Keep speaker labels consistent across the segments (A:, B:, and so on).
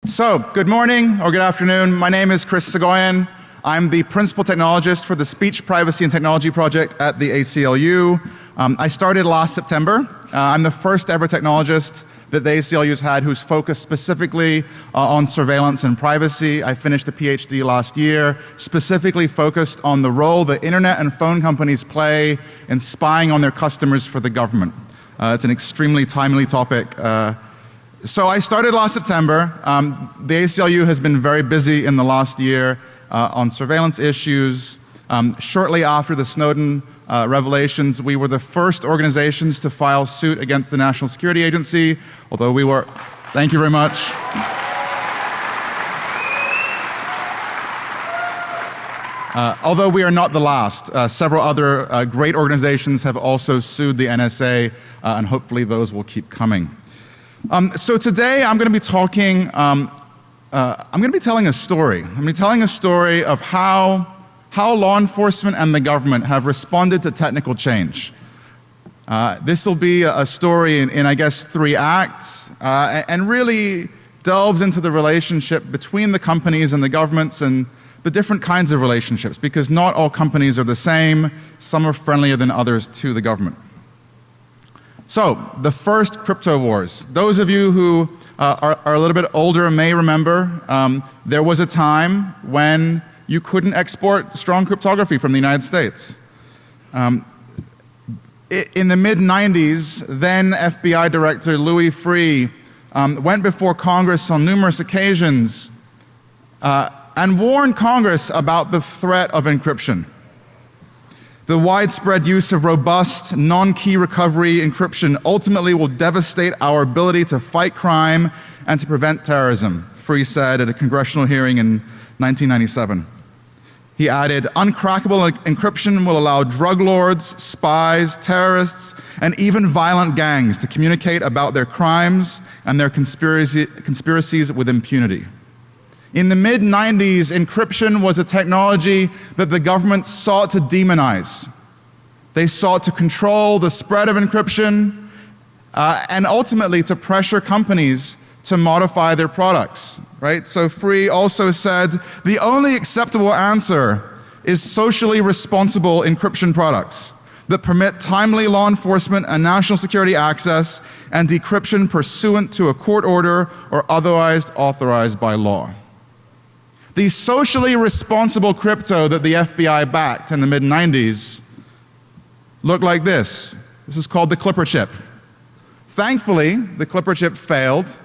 A: So, good morning or good afternoon. My name is Soghoian. I'm the Principal Technologist for the Speech, Privacy and Technology Project at the ACLU. I started last September. I'm the first ever technologist that the ACLU's had who's focused specifically on surveillance and privacy. I finished a PhD last year, specifically focused on the role that internet and phone companies play in spying on their customers for the government. It's an extremely timely topic. So I started last September. The ACLU has been very busy in the last year on surveillance issues. Shortly after the Snowden revelations, we were the first organizations to file suit against the National Security Agency, although we were, thank you very much. Although we are not the last, several other great organizations have also sued the NSA, and hopefully those will keep coming. So today I'm going to be talking, I'm going to be telling a story. I'm going to be telling a story of how law enforcement and the government have responded to technical change. This will be a story in I guess 3 acts, and really delves into the relationship between the companies and the governments and the different kinds of relationships, because not all companies are the same. Some are friendlier than others to the government. So, the first crypto wars. Those of you who are a little bit older may remember there was a time when you couldn't export strong cryptography from the United States. In the mid-90s, then FBI Director Louis Freeh went before Congress on numerous occasions and warned Congress about the threat of encryption. The widespread use of robust, non-key recovery encryption ultimately will devastate our ability to fight crime and to prevent terrorism, Freeh said at a congressional hearing in 1997. He added, uncrackable encryption will allow drug lords, spies, terrorists, and even violent gangs to communicate about their crimes and their conspiracies with impunity. In the mid-90s, encryption was a technology that the government sought to demonize. They sought to control the spread of encryption and ultimately to pressure companies to modify their products, right? So Freeh also said, the only acceptable answer is socially responsible encryption products that permit timely law enforcement and national security access and decryption pursuant to a court order or otherwise authorized by law. The socially responsible crypto that the FBI backed in the mid-90s looked like this. This is called the Clipper chip. Thankfully, the Clipper chip failed.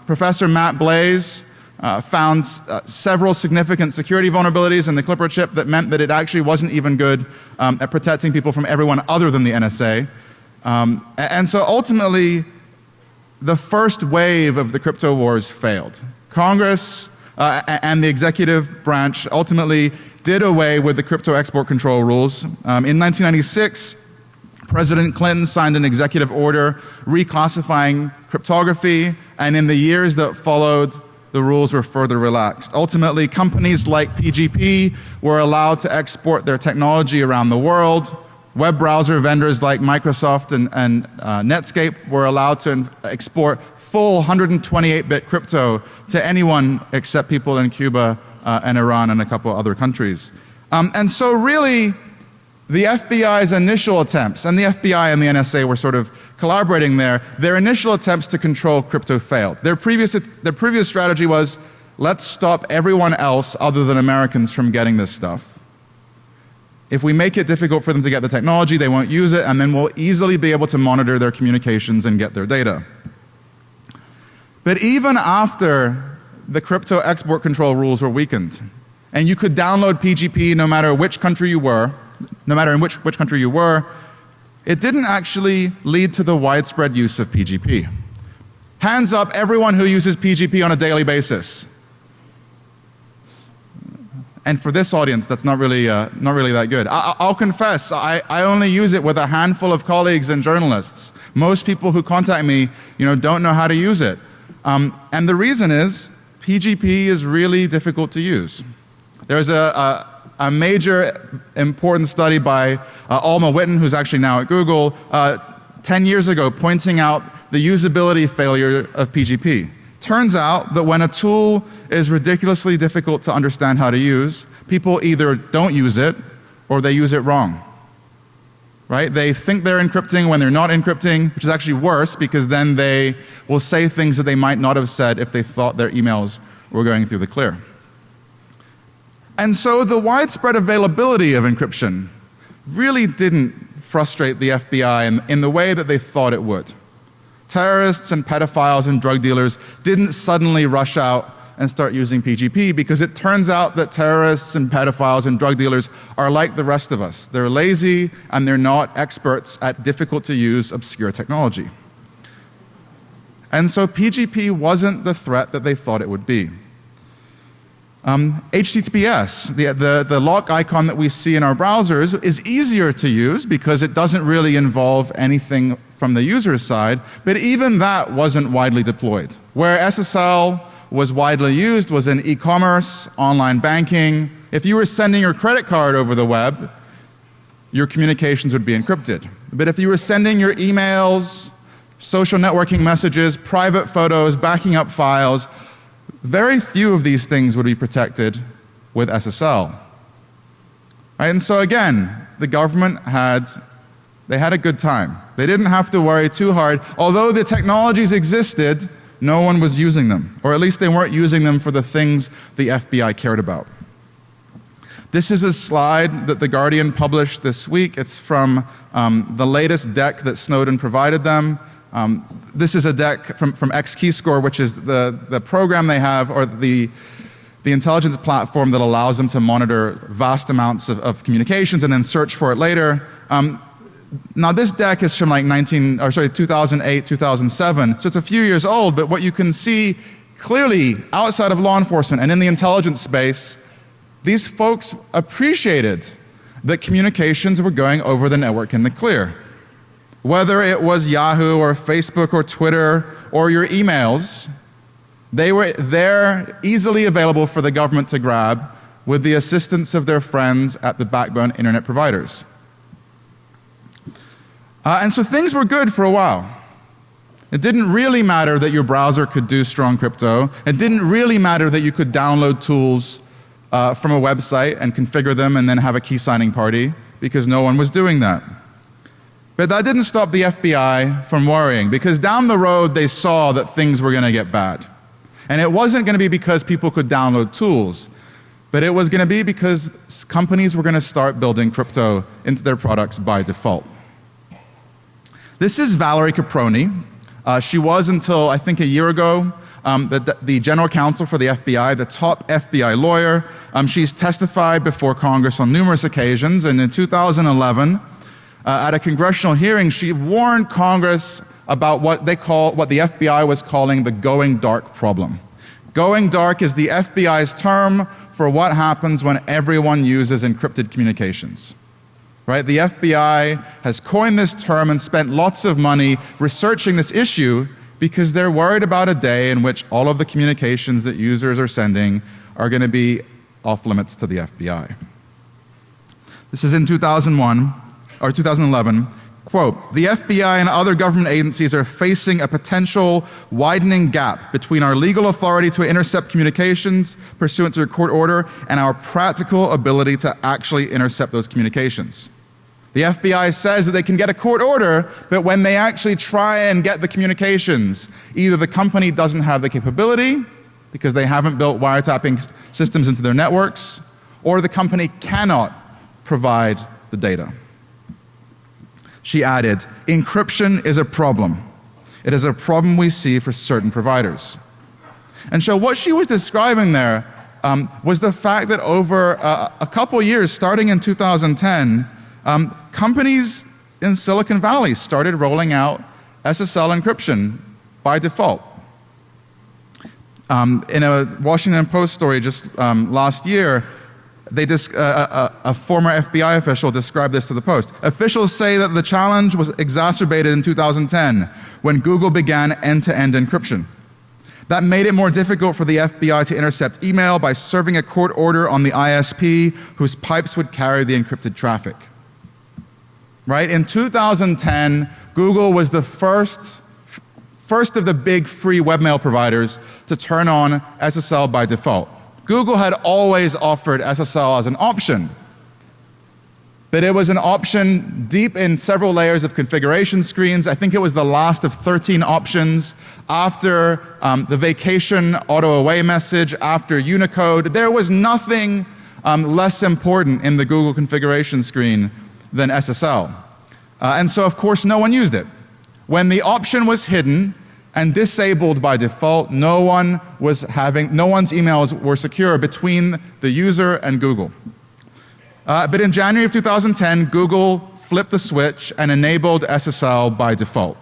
A: Professor Matt Blaze found several significant security vulnerabilities in the Clipper chip that meant that it actually wasn't even good at protecting people from everyone other than the NSA. And so ultimately, the first wave of the crypto wars failed. Congress and the executive branch ultimately did away with the crypto export control rules. In 1996, President Clinton signed an executive order reclassifying cryptography, and in the years that followed, the rules were further relaxed. Ultimately, companies like PGP were allowed to export their technology around the world. Web browser vendors like Microsoft and Netscape were allowed to export full 128-bit crypto to anyone except people in Cuba and Iran and a couple other countries. And so really, the FBI's initial attempts, and the FBI and the NSA were sort of collaborating there, their initial attempts to control crypto failed. Their previous strategy was, let's stop everyone else other than Americans from getting this stuff. If we make it difficult for them to get the technology, they won't use it, and then we'll easily be able to monitor their communications and get their data. But even after the crypto export control rules were weakened, and you could download PGP no matter which country you were, it didn't actually lead to the widespread use of PGP. Hands up everyone who uses PGP on a daily basis. And for this audience, that's not really that good. I'll confess, I only use it with a handful of colleagues and journalists. Most people who contact me, don't know how to use it. And the reason is, PGP is really difficult to use. There's a major important study by Alma Witten, who's actually now at Google, 10 years ago, pointing out the usability failure of PGP. Turns out that when a tool is ridiculously difficult to understand how to use, people either don't use it or they use it wrong. Right? They think they're encrypting when they're not encrypting, which is actually worse because then they will say things that they might not have said if they thought their emails were going through the clear. And so the widespread availability of encryption really didn't frustrate the FBI in the way that they thought it would. Terrorists and pedophiles and drug dealers didn't suddenly rush out and start using PGP because it turns out that terrorists and pedophiles and drug dealers are like the rest of us. They're lazy and they're not experts at difficult to use obscure technology. And so PGP wasn't the threat that they thought it would be. HTTPS, the lock icon that we see in our browsers, is easier to use because it doesn't really involve anything from the user's side, but even that wasn't widely deployed. Where SSL was widely used was in e-commerce, online banking. If you were sending your credit card over the web, your communications would be encrypted. But if you were sending your emails, social networking messages, private photos, backing up files, very few of these things would be protected with SSL. Right? And so again, the government had a good time. They didn't have to worry too hard. Although the technologies existed, no one was using them, or at least they weren't using them for the things the FBI cared about. This is a slide that The Guardian published this week. It's from the latest deck that Snowden provided them. This is a deck from Xkeyscore, which is the program they have, or the intelligence platform that allows them to monitor vast amounts of communications and then search for it later. Now this deck is from like 2008, 2007, so it's a few years old, but what you can see clearly outside of law enforcement and in the intelligence space, these folks appreciated that communications were going over the network in the clear. Whether it was Yahoo or Facebook or Twitter or your emails, they were there easily available for the government to grab with the assistance of their friends at the backbone internet providers. And so things were good for a while. It didn't really matter that your browser could do strong crypto. It didn't really matter that you could download tools from a website and configure them and then have a key signing party, because no one was doing that. But that didn't stop the FBI from worrying, because down the road they saw that things were going to get bad. And it wasn't going to be because people could download tools, but it was going to be because companies were going to start building crypto into their products by default. This is Valerie Caproni. She was, until I think a year ago, the general counsel for the FBI, the top FBI lawyer. She's testified before Congress on numerous occasions, and in 2011, at a congressional hearing, she warned Congress about what the FBI was calling the going dark problem. Going dark is the FBI's term for what happens when everyone uses encrypted communications. Right? The FBI has coined this term and spent lots of money researching this issue because they're worried about a day in which all of the communications that users are sending are going to be off limits to the FBI. This is in 2011. Quote, "The FBI and other government agencies are facing a potential widening gap between our legal authority to intercept communications pursuant to a court order and our practical ability to actually intercept those communications. The FBI says that they can get a court order, but when they actually try and get the communications, either the company doesn't have the capability because they haven't built wiretapping systems into their networks, or the company cannot provide the data." She added, "Encryption is a problem. It is a problem we see for certain providers." And so what she was describing there was the fact that over a couple years, starting in 2010, companies in Silicon Valley started rolling out SSL encryption by default. In a Washington Post story just last year, a former FBI official described this to the Post. "Officials say that the challenge was exacerbated in 2010 when Google began end-to-end encryption. That made it more difficult for the FBI to intercept email by serving a court order on the ISP whose pipes would carry the encrypted traffic." Right? In 2010, Google was the first first of the big free webmail providers to turn on SSL by default. Google had always offered SSL as an option, but it was an option deep in several layers of configuration screens. I think it was the last of 13 options after the vacation auto away message, after Unicode. There was nothing less important in the Google configuration screen than SSL. And so of course no one used it. When the option was hidden and disabled by default, no one's emails were secure between the user and Google. But in January of 2010, Google flipped the switch and enabled SSL by default.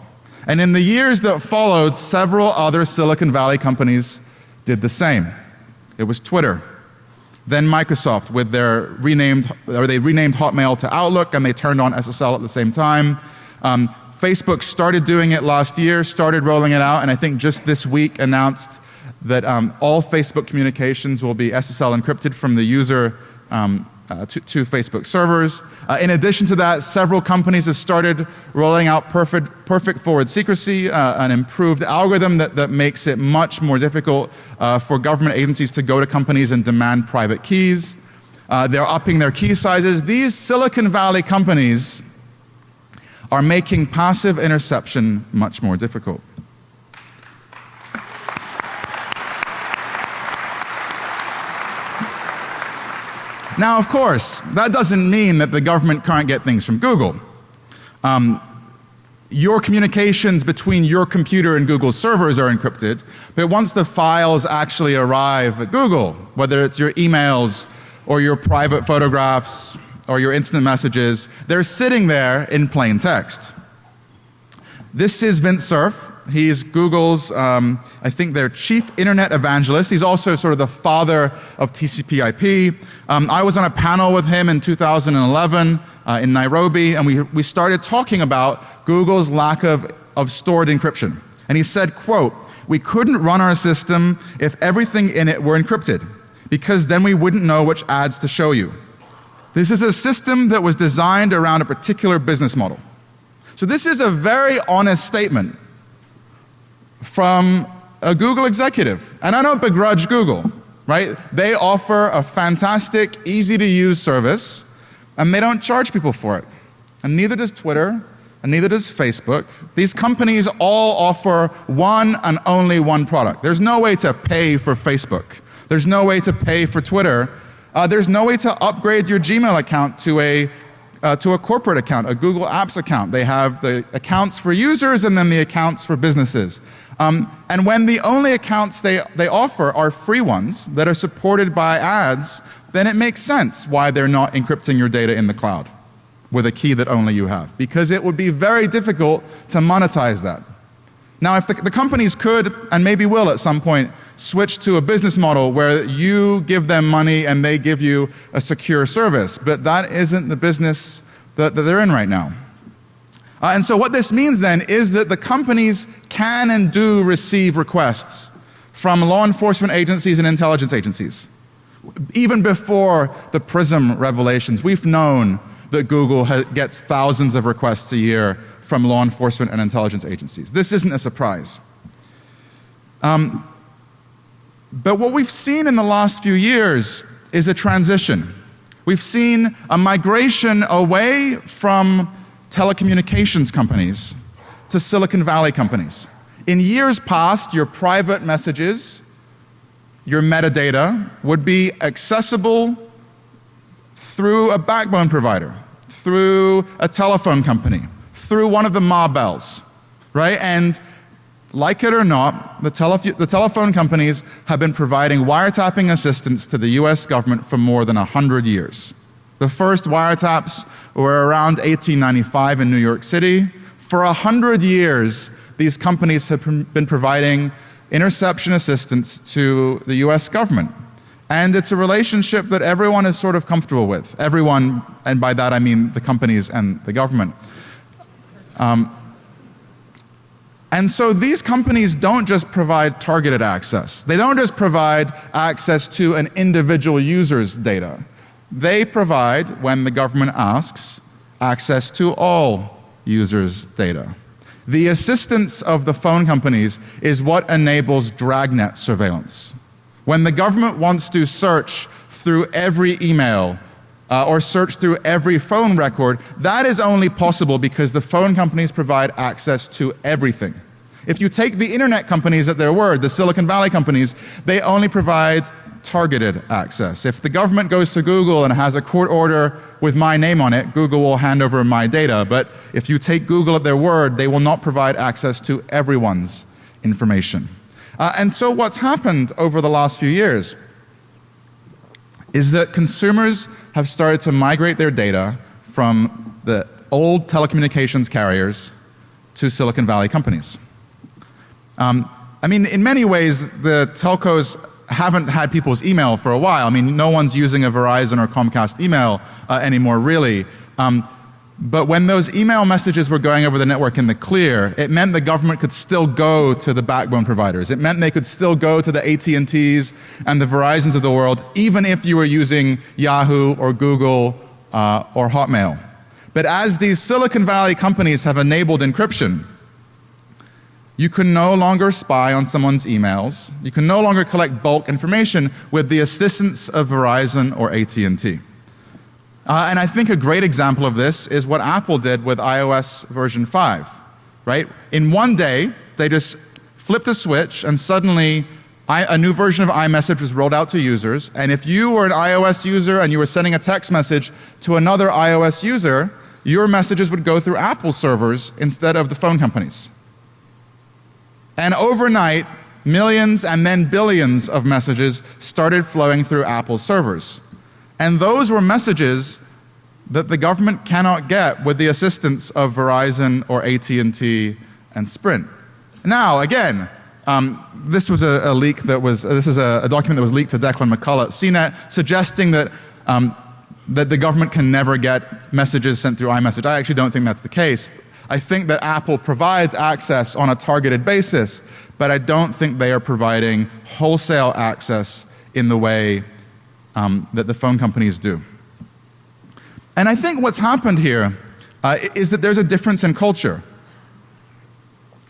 A: And in the years that followed, several other Silicon Valley companies did the same. It was Twitter, then Microsoft with they renamed Hotmail to Outlook, and they turned on SSL at the same time. Facebook started doing it last year, started rolling it out, and I think just this week announced that all Facebook communications will be SSL encrypted from the user to Facebook servers. In addition to that, several companies have started rolling out perfect forward secrecy, an improved algorithm that makes it much more difficult for government agencies to go to companies and demand private keys. They're upping their key sizes. These Silicon Valley companies are making passive interception much more difficult. Now, of course, that doesn't mean that the government can't get things from Google. Your communications between your computer and Google's servers are encrypted, but once the files actually arrive at Google, whether it's your emails or your private photographs or your instant messages, they're sitting there in plain text. This is Vint Cerf. He's Google's, I think their chief internet evangelist. He's also sort of the father of TCP/IP. I was on a panel with him in 2011 in Nairobi, and we started talking about Google's lack of stored encryption. And he said, quote, "We couldn't run our system if everything in it were encrypted, because then we wouldn't know which ads to show you. This is a system that was designed around a particular business model." So this is a very honest statement from a Google executive. And I don't begrudge Google, right? They offer a fantastic, easy to use service, and they don't charge people for it. And neither does Twitter, and neither does Facebook. These companies all offer one and only one product. There's no way to pay for Facebook. There's no way to pay for Twitter. There's no way to upgrade your Gmail account to a corporate account, a Google Apps account. They have the accounts for users and then the accounts for businesses. And when the only accounts they offer are free ones that are supported by ads, then it makes sense why they're not encrypting your data in the cloud with a key that only you have, because it would be very difficult to monetize that. Now, if the companies could, and maybe will at some point, switch to a business model where you give them money and they give you a secure service, but that isn't the business that they're in right now. And so what this means then is that the companies can and do receive requests from law enforcement agencies and intelligence agencies. Even before the PRISM revelations, we've known that Google gets thousands of requests a year from law enforcement and intelligence agencies. This isn't a surprise. But what we've seen in the last few years is a transition. We've seen a migration away from telecommunications companies to Silicon Valley companies. In years past, your private messages, your metadata, would be accessible through a backbone provider, through a telephone company, through one of the Ma Bells, right? And like it or not, the telephone companies have been providing wiretapping assistance to the US government for more than 100 years. The first wiretaps were around 1895 in New York City. For 100 years, these companies have been providing interception assistance to the US government. And it's a relationship that everyone is sort of comfortable with. Everyone, and by that I mean the companies and the government. And so these companies don't just provide targeted access. They don't just provide access to an individual user's data. They provide, when the government asks, access to all users' data. The assistance of the phone companies is what enables dragnet surveillance. When the government wants to search through every email or search through every phone record, that is only possible because the phone companies provide access to everything. If you take the internet companies at their word, the Silicon Valley companies, they only provide targeted access. If the government goes to Google and has a court order with my name on it, Google will hand over my data. But if you take Google at their word, they will not provide access to everyone's information. And so what's happened over the last few years is that consumers have started to migrate their data from the old telecommunications carriers to Silicon Valley companies. I mean, in many ways, the telcos haven't had people's email for a while. I mean, no one's using a Verizon or Comcast email anymore, really. But when those email messages were going over the network in the clear, it meant the government could still go to the backbone providers. It meant they could still go to the AT&Ts and the Verizons of the world, even if you were using Yahoo or Google or Hotmail. But as these Silicon Valley companies have enabled encryption, you can no longer spy on someone's emails. You can no longer collect bulk information with the assistance of Verizon or AT&T. And I think a great example of this is what Apple did with iOS version 5, right? In one day, they just flipped a switch and suddenly a new version of iMessage was rolled out to users. And if you were an iOS user and you were sending a text message to another iOS user, your messages would go through Apple servers instead of the phone companies. And overnight, millions and then billions of messages started flowing through Apple servers. And those were messages that the government cannot get with the assistance of Verizon or AT&T and Sprint. Now, again, this was a leak that was, this is a document that was leaked to Declan McCullough at CNET, suggesting that that the government can never get messages sent through iMessage. I actually don't think that's the case. I think that Apple provides access on a targeted basis, but I don't think they are providing wholesale access in the way that the phone companies do. And I think what's happened here is that there's a difference in culture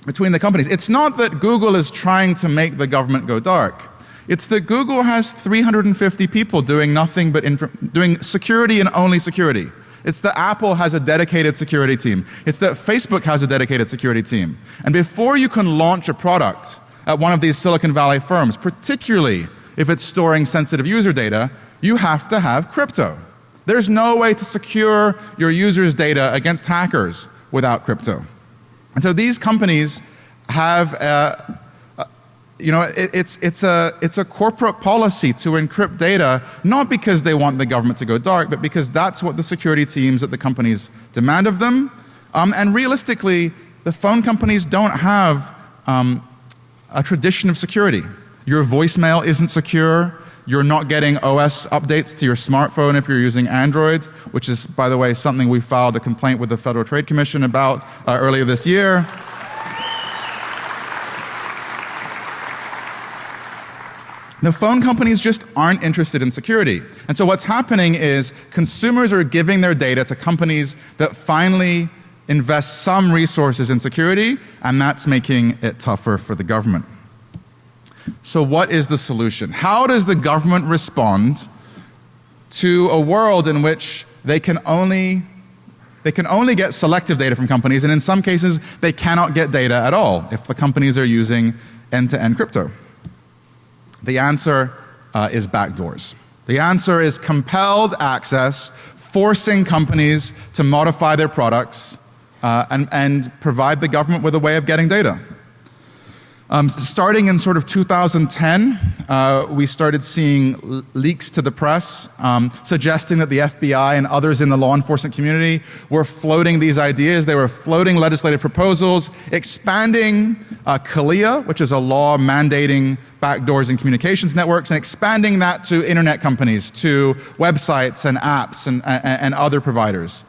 A: between the companies. It's not that Google is trying to make the government go dark. It's that Google has 350 people doing nothing but doing security and only security. It's that Apple has a dedicated security team. It's that Facebook has a dedicated security team. And before you can launch a product at one of these Silicon Valley firms, particularly if it's storing sensitive user data, you have to have crypto. There's no way to secure your users' data against hackers without crypto. And so these companies have it's a corporate policy to encrypt data, not because they want the government to go dark, but because that's what the security teams at the companies demand of them. And realistically, the phone companies don't have a tradition of security. Your voicemail isn't secure. You're not getting OS updates to your smartphone if you're using Android, which is, by the way, something we filed a complaint with the Federal Trade Commission about earlier this year. The phone companies just aren't interested in security. And so what's happening is consumers are giving their data to companies that finally invest some resources in security, and that's making it tougher for the government. So what is the solution? How does the government respond to a world in which they can only get selective data from companies, and in some cases they cannot get data at all if the companies are using end-to-end crypto? The answer is backdoors. The answer is compelled access, forcing companies to modify their products and provide the government with a way of getting data. Starting in sort of 2010, we started seeing leaks to the press suggesting that the FBI and others in the law enforcement community were floating these ideas. They were floating legislative proposals, expanding CALEA, which is a law mandating backdoors in communications networks, and expanding that to internet companies, to websites and apps and other providers.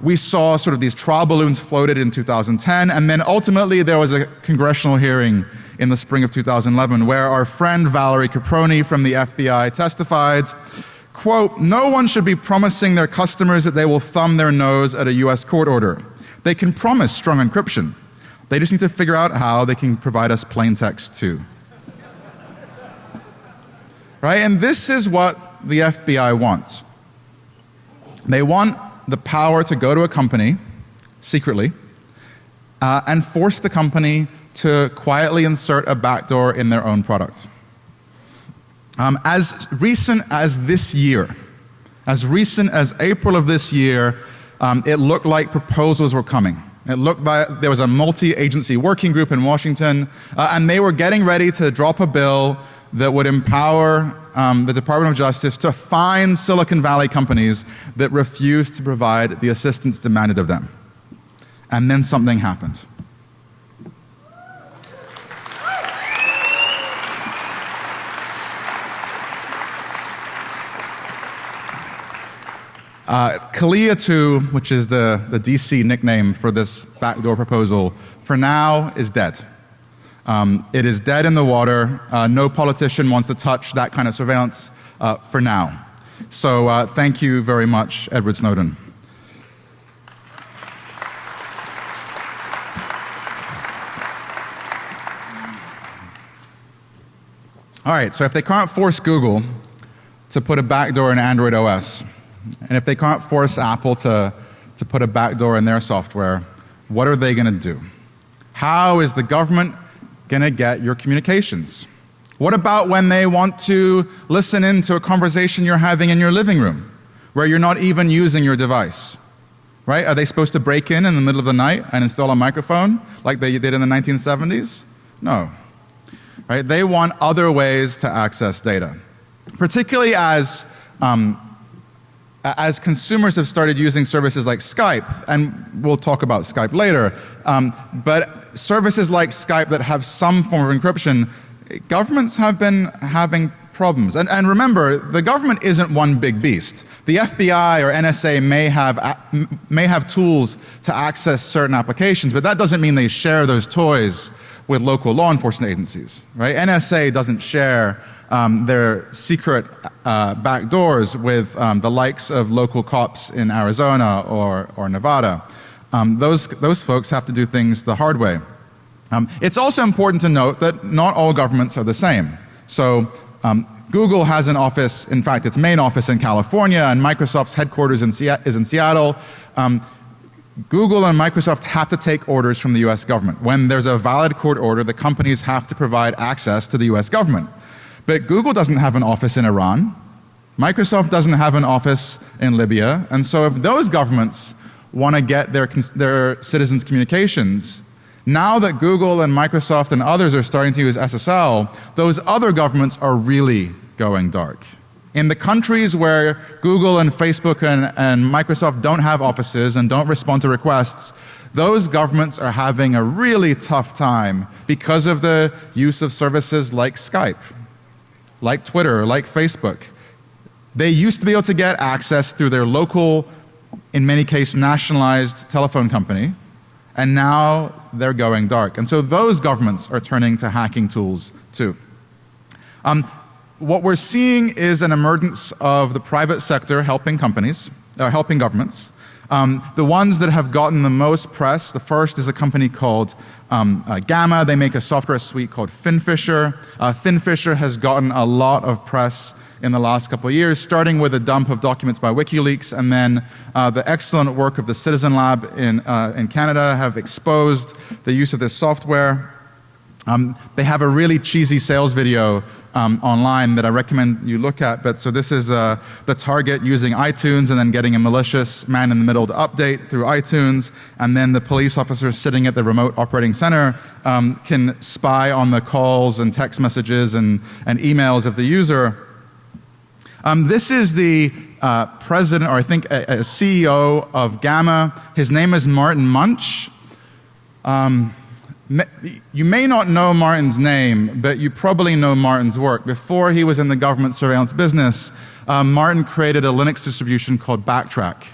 A: We saw sort of these trial balloons floated in 2010, and then ultimately there was a congressional hearing in the spring of 2011 where our friend Valerie Caproni from the FBI testified, quote, "No one should be promising their customers that they will thumb their nose at a US court order. They can promise strong encryption. They just need to figure out how they can provide us plain text too. Right? And this is what the FBI wants. They want the power to go to a company secretly and force the company to quietly insert a backdoor in their own product. As recent as this year, as recent as April of this year, it looked like proposals were coming. It looked like there was a multi-agency working group in Washington, and they were getting ready to drop a bill that would empower the Department of Justice to fine Silicon Valley companies that refuse to provide the assistance demanded of them. And then something happened. CALIA 2, which is the DC nickname for this backdoor proposal, for now is dead. It is dead in the water. No politician wants to touch that kind of surveillance for now. So thank you very much, Edward Snowden. All right, so if they can't force Google to put a backdoor in Android OS, and if they can't force Apple to put a backdoor in their software, what are they going to do? How is the government going to get your communications? What about when they want to listen in to a conversation you're having in your living room, where you're not even using your device? Right? Are they supposed to break in the middle of the night and install a microphone like they did in the 1970s? No. Right? They want other ways to access data, particularly as consumers have started using services like Skype, and we'll talk about Skype later, but services like Skype that have some form of encryption, governments have been having problems. And remember, the government isn't one big beast. The FBI or NSA may have tools to access certain applications, but that doesn't mean they share those toys with local law enforcement agencies, right? NSA doesn't share their secret backdoors with the likes of local cops in Arizona or Nevada. Those folks have to do things the hard way. It's also important to note that not all governments are the same. So Google has an office, in fact its main office in California, and Microsoft's headquarters is in Seattle. Google and Microsoft have to take orders from the US government. When there's a valid court order, the companies have to provide access to the US government. But Google doesn't have an office in Iran. Microsoft doesn't have an office in Libya. And so if those governments want to get their citizens' communications, now that Google and Microsoft and others are starting to use SSL, those other governments are really going dark. In the countries where Google and Facebook and Microsoft don't have offices and don't respond to requests, those governments are having a really tough time because of the use of services like Skype, like Twitter, like Facebook. They used to be able to get access through their local, in many cases nationalized telephone company, and now they're going dark. And so those governments are turning to hacking tools too. What we're seeing is an emergence of the private sector helping companies, helping governments. The ones that have gotten the most press, the first is a company called Gamma. They make a software suite called FinFisher. FinFisher has gotten a lot of press in the last couple of years, starting with a dump of documents by WikiLeaks, and then the excellent work of the Citizen Lab in Canada have exposed the use of this software. They have a really cheesy sales video online that I recommend you look at. But so this is the target using iTunes and then getting a malicious man in the middle to update through iTunes, and then the police officers sitting at the remote operating center can spy on the calls and text messages and emails of the user. This is the president, or I think a CEO of Gamma. His name is Martin Munch. You may not know Martin's name, but you probably know Martin's work. Before he was in the government surveillance business, Martin created a Linux distribution called Backtrack,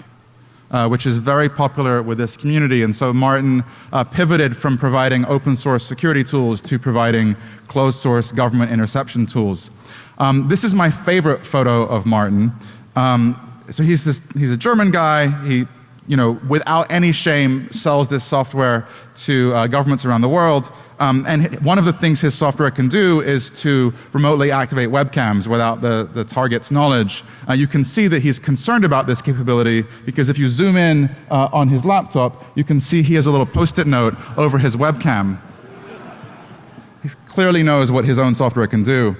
A: which is very popular with this community. And so Martin pivoted from providing open source security tools to providing closed source government interception tools. This is my favorite photo of Martin. So he's a German guy. He without any shame sells this software to governments around the world. And one of the things his software can do is to remotely activate webcams without the target's knowledge. You can see that he's concerned about this capability because if you zoom in on his laptop, you can see he has a little post-it note over his webcam. He clearly knows what his own software can do.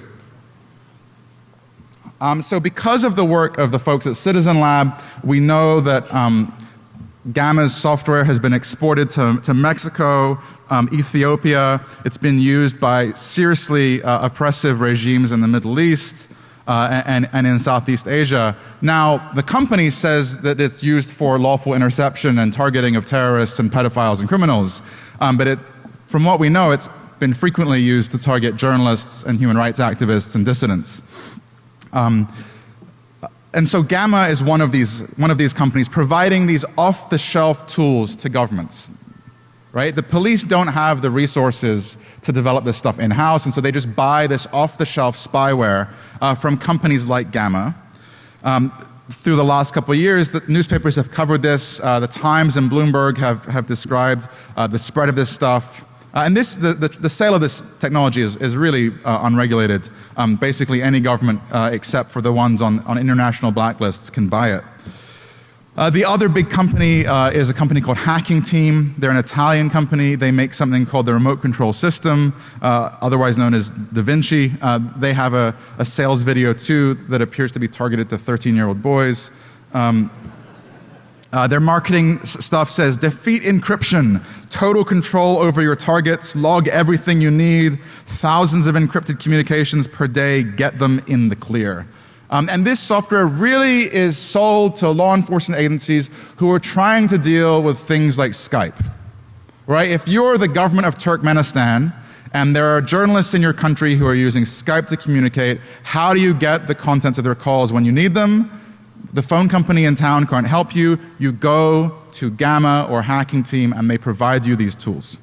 A: So because of the work of the folks at Citizen Lab, we know that Gamma's software has been exported to Mexico, Ethiopia. It's been used by seriously oppressive regimes in the Middle East and in Southeast Asia. Now, the company says that it's used for lawful interception and targeting of terrorists and pedophiles and criminals. But from what we know, it's been frequently used to target journalists and human rights activists and dissidents. And so Gamma is one of these companies providing these off-the-shelf tools to governments. Right? The police don't have the resources to develop this stuff in-house, and so they just buy this off-the-shelf spyware from companies like Gamma. Through the last couple of years, the newspapers have covered this. The Times and Bloomberg have described the spread of this stuff. And the sale of this technology is really unregulated. Basically, any government except for the ones on international blacklists can buy it. The other big company is a company called Hacking Team. They're an Italian company. They make something called the Remote Control System, otherwise known as Da Vinci. They have a sales video too that appears to be targeted to 13-year-old boys. Their marketing stuff says, defeat encryption, total control over your targets, log everything you need, thousands of encrypted communications per day, get them in the clear. And this software really is sold to law enforcement agencies who are trying to deal with things like Skype. Right? If you're the government of Turkmenistan and there are journalists in your country who are using Skype to communicate, how do you get the contents of their calls when you need them? The phone company in town can't help you. You go to Gamma or Hacking Team and they provide you these tools.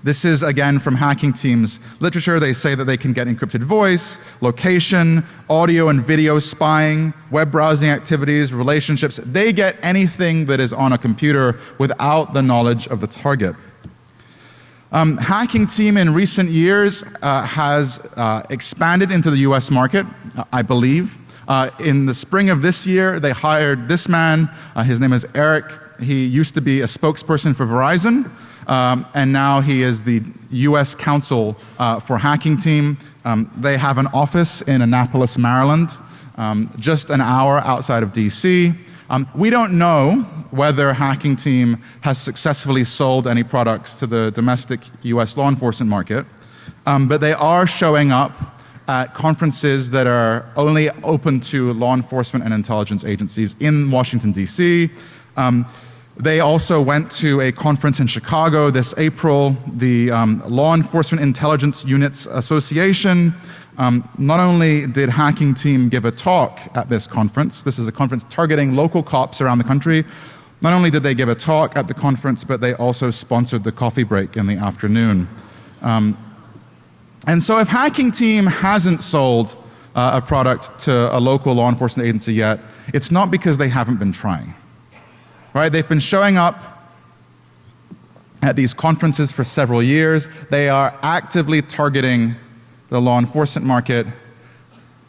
A: This is, again, from Hacking Team's literature. They say that they can get encrypted voice, location, audio and video spying, web browsing activities, relationships. They get anything that is on a computer without the knowledge of the target. Hacking Team in recent years has expanded into the US market, I believe. In the spring of this year, they hired this man. His name is Eric. He used to be a spokesperson for Verizon. And now he is the U.S. counsel for Hacking Team. They have an office in Annapolis, Maryland, just an hour outside of D.C. We don't know whether Hacking Team has successfully sold any products to the domestic U.S. law enforcement market, but they are showing up at conferences that are only open to law enforcement and intelligence agencies in Washington, D.C. They also went to a conference in Chicago this April, the Law Enforcement Intelligence Units Association. Not only did Hacking Team give a talk at this conference, this is a conference targeting local cops around the country. Not only did they give a talk at the conference, but they also sponsored the coffee break in the afternoon. And so if Hacking Team hasn't sold a product to a local law enforcement agency yet, it's not because they haven't been trying. Right? They've been showing up at these conferences for several years. They are actively targeting the law enforcement market.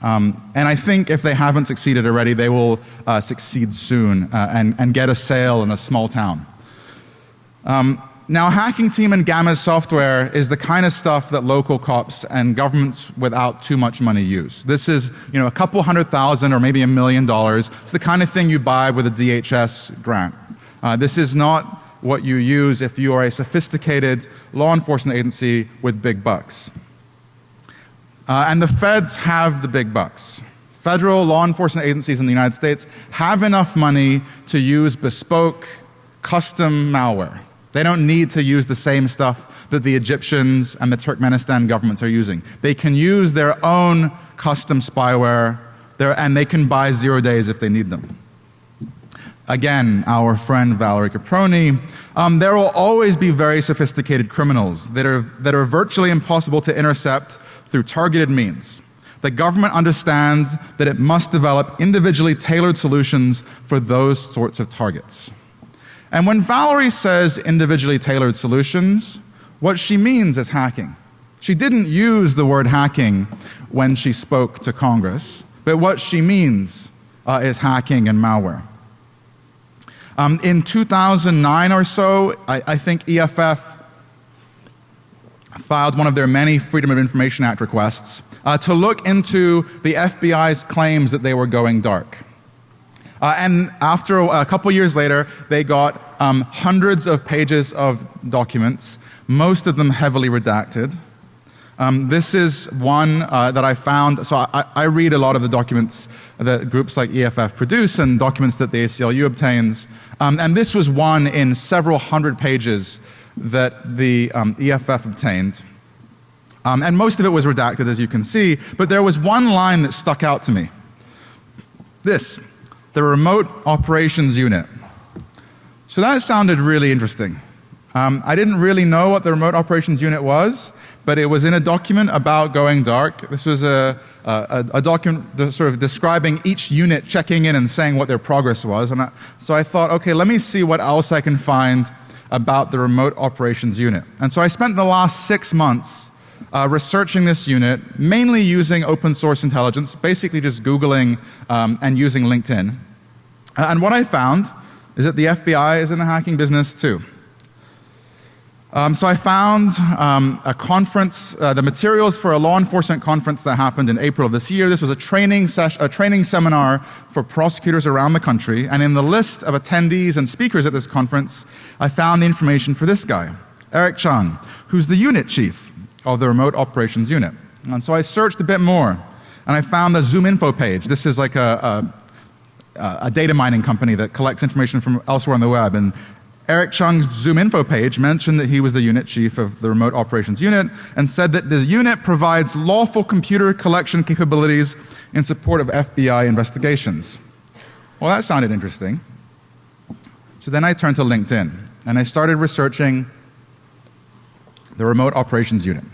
A: And I think if they haven't succeeded already, they will succeed soon and get a sale in a small town. Now, Hacking Team and Gamma's software is the kind of stuff that local cops and governments without too much money use. This is, a couple $100,000 or maybe $1 million. It's the kind of thing you buy with a DHS grant. This is not what you use if you are a sophisticated law enforcement agency with big bucks. And the feds have the big bucks. Federal law enforcement agencies in the United States have enough money to use bespoke, custom malware. They don't need to use the same stuff that the Egyptians and the Turkmenistan governments are using. They can use their own custom spyware, and they can buy 0 days if they need them. Again, our friend Valerie Caproni, there will always be very sophisticated criminals that are virtually impossible to intercept through targeted means. the government understands that it must develop individually tailored solutions for those sorts of targets. And when Valerie says individually tailored solutions, what she means is hacking. She didn't use the word hacking when she spoke to Congress, but what she means is hacking and malware. In 2009 or so, I think EFF filed one of their many Freedom of Information Act requests to look into the FBI's claims that they were going dark. And after a couple years later, they got hundreds of pages of documents, most of them heavily redacted. This is one that I found. So I read a lot of the documents that groups like EFF produce and documents that the ACLU obtains. And this was one in several hundred pages that the EFF obtained. And most of it was redacted, as you can see, but there was one line that stuck out to me. This, the Remote Operations Unit. So that sounded really interesting. I didn't really know what the Remote Operations Unit was, but it was in a document about going dark. This was a document sort of describing each unit checking in and saying what their progress was. And so I thought, okay, let me see what else I can find about the Remote Operations Unit. And so I spent the last 6 months researching this unit, mainly using open source intelligence, basically just Googling and using LinkedIn. And what I found is that the FBI is in the hacking business too. So I found a conference, the materials for a law enforcement conference that happened in April of this year. This was a training seminar for prosecutors around the country, and in the list of attendees and speakers at this conference, I found the information for this guy, Eric Chung, who's the unit chief of the Remote Operations Unit. And so I searched a bit more, and I found the Zoom info page. This is like a data mining company that collects information from elsewhere on the web, and Eric Chung's Zoom info page mentioned that he was the unit chief of the Remote Operations Unit and said that the unit provides lawful computer collection capabilities in support of FBI investigations. Well, that sounded interesting. So then I turned to LinkedIn and I started researching the Remote Operations Unit.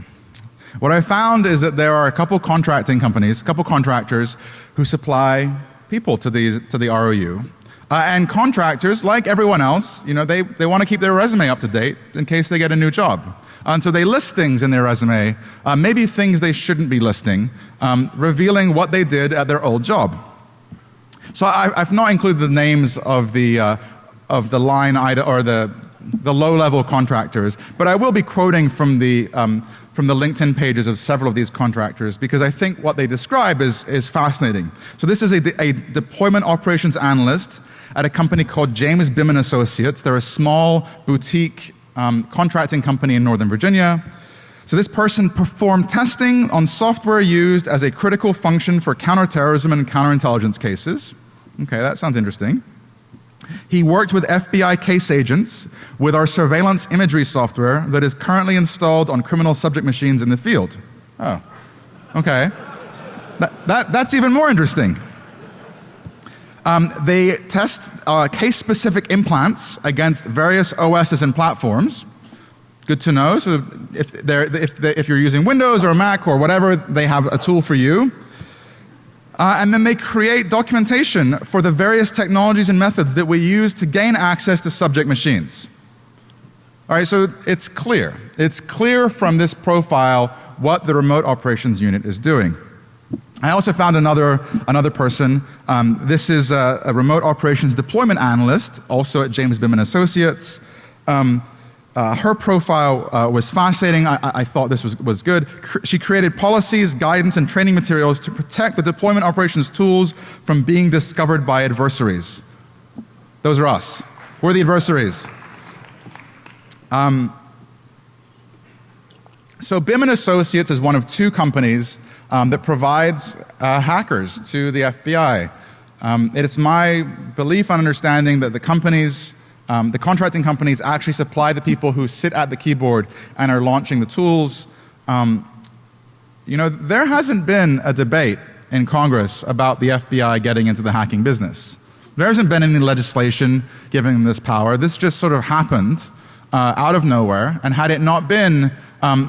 A: What I found is that there are a couple contracting companies, a couple contractors who supply people to the ROU. And contractors, like everyone else, you know, they want to keep their resume up to date in case they get a new job. And so they list things in their resume, maybe things they shouldn't be listing, revealing what they did at their old job. So I've not included the names of the line item or the low-level contractors, but I will be quoting from the LinkedIn pages of several of these contractors because I think what they describe is fascinating. So this is a deployment operations analyst at a company called James Bim & Associates. They're a small boutique contracting company in Northern Virginia. So this person performed testing on software used as a critical function for counterterrorism and counterintelligence cases. Okay, that sounds interesting. He worked with FBI case agents with our surveillance imagery software that is currently installed on criminal subject machines in the field. Oh, okay. That's even more interesting. They test case-specific implants against various OSs and platforms. Good to know. So if you're using Windows or Mac or whatever, they have a tool for you. And then they create documentation for the various technologies and methods that we use to gain access to subject machines. All right, so it's clear. It's clear from this profile what the Remote Operations Unit is doing. I also found another person. This is a Remote Operations Deployment Analyst, also at James Bim & Associates. Her profile was fascinating. I thought this was good. She created policies, guidance, and training materials to protect the deployment operations tools from being discovered by adversaries. Those are us. We're the adversaries. So Bim & Associates is one of two companies that provides hackers to the FBI. It's my belief and understanding that the companies the contracting companies actually supply the people who sit at the keyboard and are launching the tools. You know, there hasn't been a debate in Congress about the FBI getting into the hacking business. There hasn't been any legislation giving them this power. This just sort of happened out of nowhere, and had it not been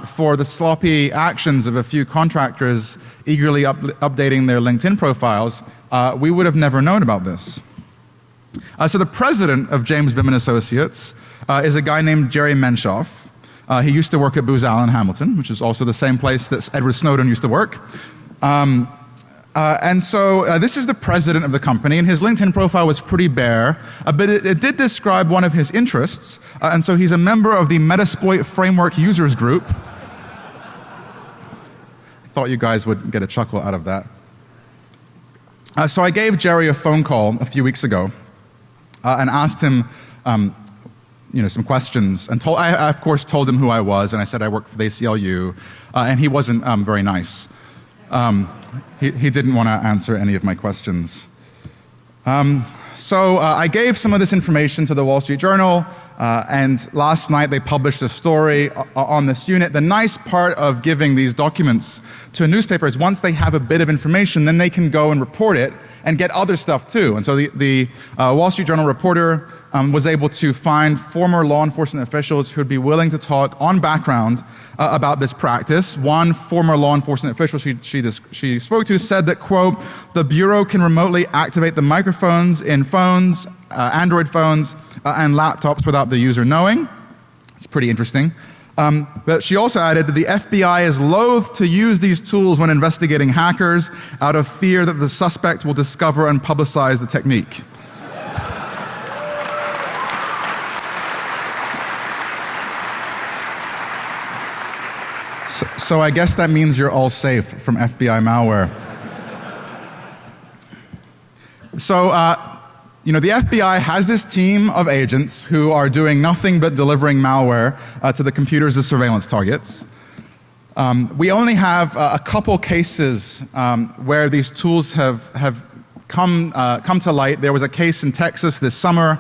A: for the sloppy actions of a few contractors eagerly updating their LinkedIn profiles, we would have never known about this. So the president of James Bim & Associates is a guy named Jerry Menshoff. He used to work at Booz Allen Hamilton, which is also the same place that Edward Snowden used to work. And so this is the president of the company, and his LinkedIn profile was pretty bare, but it did describe one of his interests, and so he's a member of the Metasploit Framework Users Group. I thought you guys would get a chuckle out of that. So I gave Jerry a phone call a few weeks ago and asked him some questions, and I of course told him who I was, and I said I work for the ACLU, and he wasn't very nice. He didn't want to answer any of my questions. So I gave some of this information to the Wall Street Journal, and last night they published a story on this unit. The nice part of giving these documents to a newspaper is once they have a bit of information, then they can go and report it and get other stuff too. And so the Wall Street Journal reporter was able to find former law enforcement officials who would be willing to talk on background about this practice. One former law enforcement official she spoke to said that, quote, the Bureau can remotely activate the microphones in phones, Android phones, and laptops without the user knowing. It's pretty interesting. But she also added that the FBI is loath to use these tools when investigating hackers out of fear that the suspect will discover and publicize the technique. So I guess that means you're all safe from FBI malware. So, the FBI has this team of agents who are doing nothing but delivering malware to the computers as surveillance targets. We only have a couple cases where these tools have come to light. There was a case in Texas this summer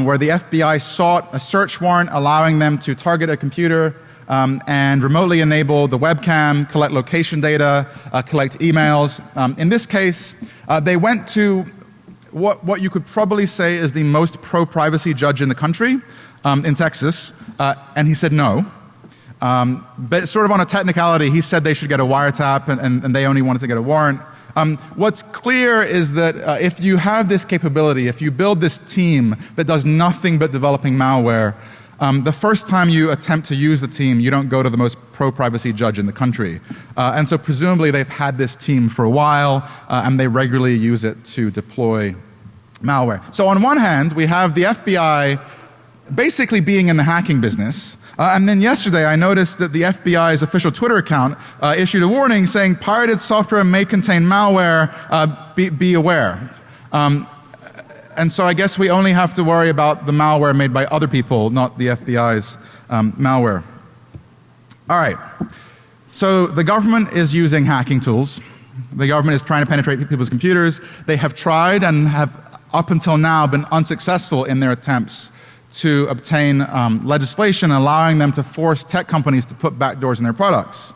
A: where the FBI sought a search warrant allowing them to target a computer and remotely enable the webcam, collect location data, collect emails. In this case, they went to what you could probably say is the most pro-privacy judge in the country in Texas, and he said no. But sort of on a technicality, he said they should get a wiretap, and they only wanted to get a warrant. What's clear is that if you have this capability, if you build this team that does nothing but developing malware, the first time you attempt to use the team, you don't go to the most pro-privacy judge in the country. And so presumably they've had this team for a while, and they regularly use it to deploy malware. So on one hand, we have the FBI basically being in the hacking business. And then yesterday I noticed that the FBI's official Twitter account issued a warning saying pirated software may contain malware, be aware. And so I guess we only have to worry about the malware made by other people, not the FBI's malware. All right. So the government is using hacking tools. The government is trying to penetrate people's computers. They have tried and have up until now been unsuccessful in their attempts to obtain legislation allowing them to force tech companies to put backdoors in their products.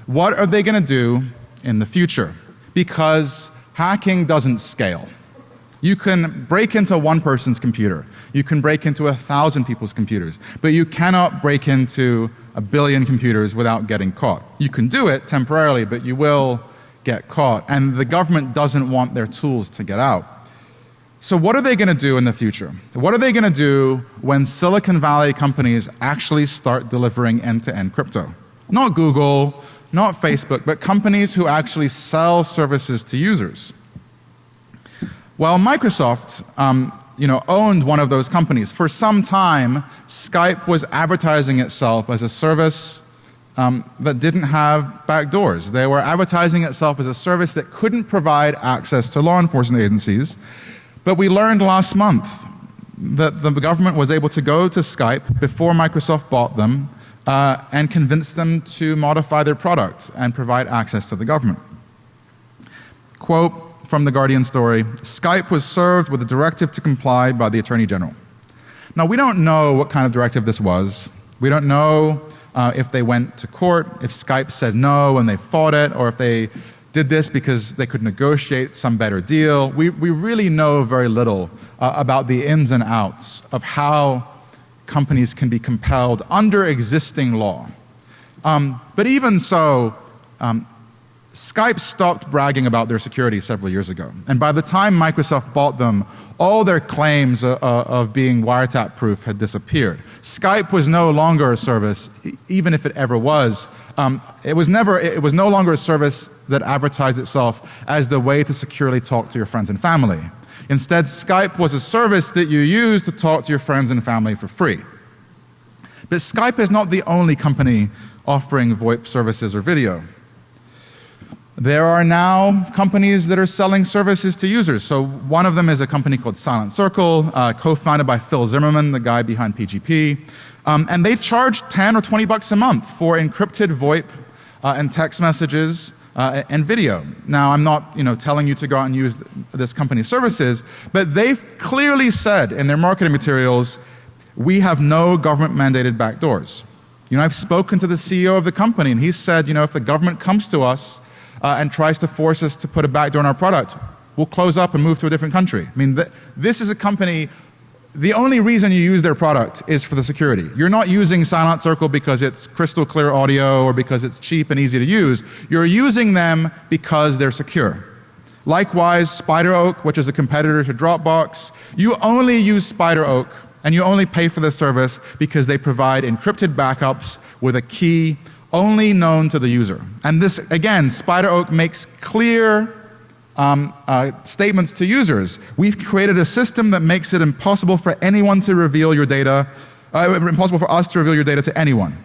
A: What are they going to do in the future? Because hacking doesn't scale. You can break into one person's computer. You can break into 1,000 people's computers. But you cannot break into 1 billion computers without getting caught. You can do it temporarily, but you will get caught. And the government doesn't want their tools to get out. So what are they going to do in the future? What are they going to do when Silicon Valley companies actually start delivering end-to-end crypto? Not Google, not Facebook, but companies who actually sell services to users. Well, Microsoft, owned one of those companies. For some time, Skype was advertising itself as a service that didn't have backdoors. They were advertising itself as a service that couldn't provide access to law enforcement agencies. But we learned last month that the government was able to go to Skype before Microsoft bought them and convince them to modify their product and provide access to the government. Quote from the Guardian story, Skype was served with a directive to comply by the Attorney General. Now, we don't know what kind of directive this was. We don't know if they went to court, if Skype said no and they fought it, or if they did this because they could negotiate some better deal. We really know very little about the ins and outs of how companies can be compelled under existing law But even so, Skype stopped bragging about their security several years ago. And by the time Microsoft bought them, all their claims of being wiretap proof had disappeared. Skype was no longer a service, even if it ever was. It was no longer a service that advertised itself as the way to securely talk to your friends and family. Instead, Skype was a service that you use to talk to your friends and family for free. But Skype is not the only company offering VoIP services or video. There are now companies that are selling services to users. So one of them is a company called Silent Circle, co-founded by Phil Zimmerman, the guy behind PGP. And they charge 10 or 20 bucks a month for encrypted VoIP and text messages and video. Now, I'm not telling you to go out and use this company's services, but they've clearly said in their marketing materials, we have no government-mandated backdoors. I've spoken to the CEO of the company, and he said, if the government comes to us and tries to force us to put a backdoor in our product, we'll close up and move to a different country. This is a company, the only reason you use their product is for the security. You're not using Silent Circle because it's crystal clear audio or because it's cheap and easy to use. You're using them because they're secure. Likewise, SpiderOak, which is a competitor to Dropbox, you only use SpiderOak and you only pay for this service because they provide encrypted backups with a key only known to the user. And this, again, SpiderOak makes clear statements to users. We've created a system that makes it impossible for anyone to reveal your data, impossible for us to reveal your data to anyone.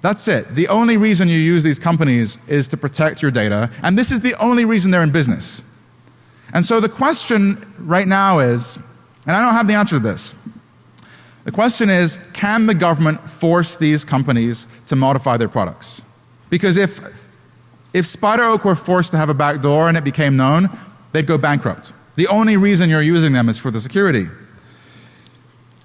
A: That's it. The only reason you use these companies is to protect your data, and this is the only reason they're in business. And so the question right now is, and I don't have the answer to this, the question is, can the government force these companies to modify their products? Because if SpiderOak were forced to have a backdoor and it became known, they'd go bankrupt. The only reason you're using them is for the security.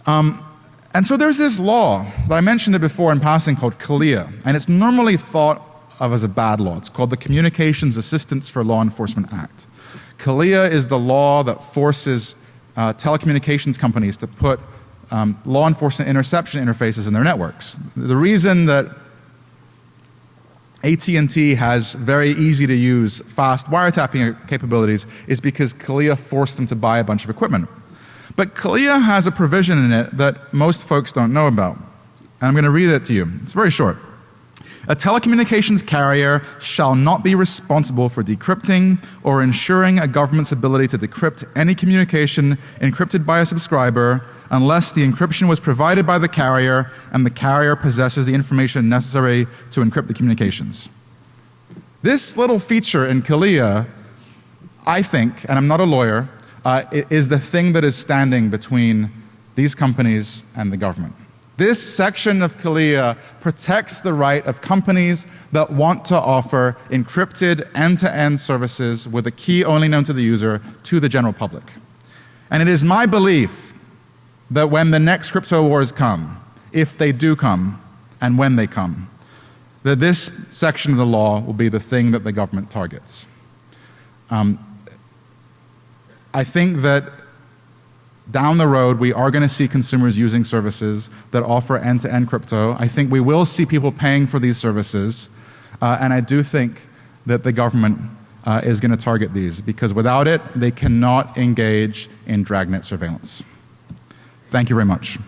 A: And so there's this law that I mentioned it before in passing called CALEA, and it's normally thought of as a bad law. It's called the Communications Assistance for Law Enforcement Act. CALEA is the law that forces telecommunications companies to put law enforcement interception interfaces in their networks. The reason that AT&T has very easy to use fast wiretapping capabilities is because CALEA forced them to buy a bunch of equipment. But CALEA has a provision in it that most folks don't know about. And I'm going to read it to you. It's very short. A telecommunications carrier shall not be responsible for decrypting or ensuring a government's ability to decrypt any communication encrypted by a subscriber unless the encryption was provided by the carrier and the carrier possesses the information necessary to encrypt the communications. This little feature in CALEA, I think, and I'm not a lawyer, is the thing that is standing between these companies and the government. This section of CALEA protects the right of companies that want to offer encrypted end-to-end services with a key only known to the user to the general public. And it is my belief that when the next crypto wars come, if they do come, and when they come, that this section of the law will be the thing that the government targets. I think that down the road we are going to see consumers using services that offer end-to-end crypto. I think we will see people paying for these services, and I do think that the government is going to target these, because without it they cannot engage in dragnet surveillance. Thank you very much.